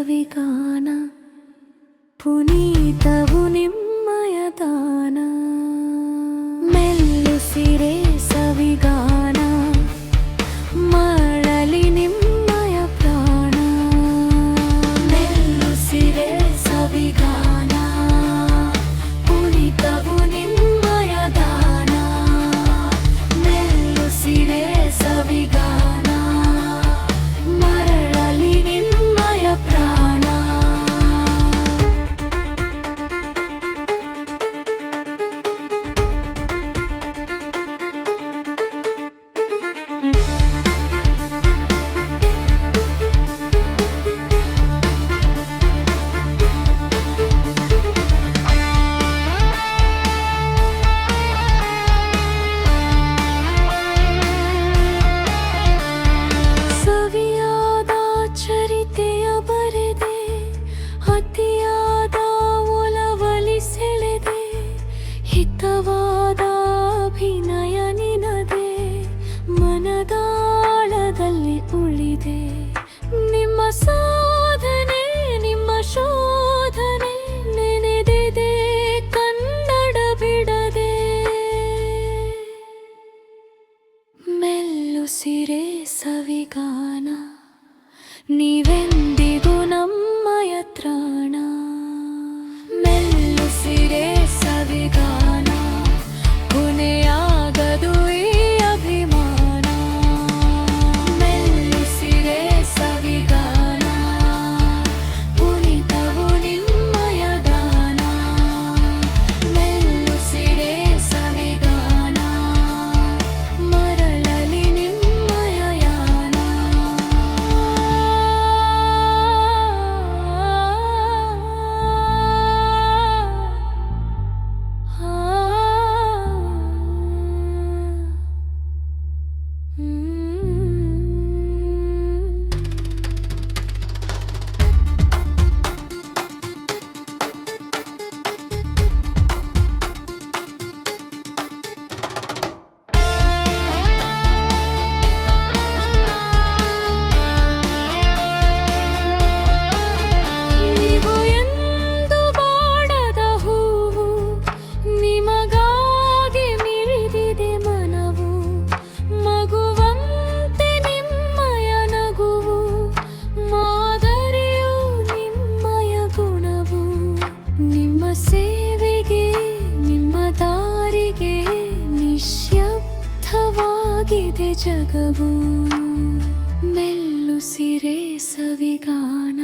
ಸವಿಗಾನ ಪುನೀತವು ನಿಮ್ಮಯ ದಾನ ಮೆಲ್ಲುಸಿರೆ ಸವಿಗಾನ ಮರಳಿ ನಿಮ್ಮಯ ಪ್ರಾಣ ಮೆಲ್ಲುಸಿರೆ ಸವಿಗಾನ ಪುನೀತವು ನಿಮ್ಮಯ ದಾನ ಮೆಲ್ಲುಸಿರೆ ಸವಿಗಾನ ಮರಳಿ ನಿಮ್ಮಯ ಪ್ರಾಣ ಸವಿಯಾದ ಚರಿತೆಯ ಬರೆದೆ ಅತಿಯಾದ ಒಲವಲಿ ಸೆಳೆದೆ ಹಿತವಾದ ಅಭಿನಯ ನಿನದೆ ಮನದಾಳದಲ್ಲಿ ಉಳಿದೆ ನಿಮ್ಮ ಸಾಧನೆ ನಿಮ್ಮ ಶೋಧನೆ ನೆನೆದಿದೆ ಕನ್ನಡ ಬಿಡದೆ ಮೆಲ್ಲುಸಿರೆ ಸವಿಗಾನ ನೀವೆಂದಿಗೂ ನಮ್ಮಯ ತ್ರಾಣ ಮೆಲ್ಲುಸಿರೆ ಸವಿಗಾನ ಕೊನೆಯಾಗದು ಈ ಅಭಿಮಾನ ಮೆಲ್ಲುಸಿರೆ ಸವಿಗಾನ ಪುನೀತವು ನಿಮ್ಮಯ ದಾನ ಮೆಲ್ಲುಸಿರೆ ಸವಿಗಾನ ಮರಳಲಿ ನಿಮ್ಮಯ ಯಾನ ನೀವು ಎಂದು ಬಾಡದ ಹೂವು ನಿಮಗಾಗಿ ಮಿಡಿದಿದೆ ಮನವು ಮಗುವಂತೆ ನಿಮ್ಮಯ ನಗುವು ಮಾದರಿಯು ನಿಮ್ಮಯ ಗುಣವು ನಿಮ್ಮ ಸೇವೆಗೆ ನಿಮ್ಮ ದಾರಿಗೆ ನಿಶ್ಶಬ್ದವಾಗಿದೆ ಜಗವು ಮೆಲ್ಲುಸಿರೆ ಸವಿಗಾನ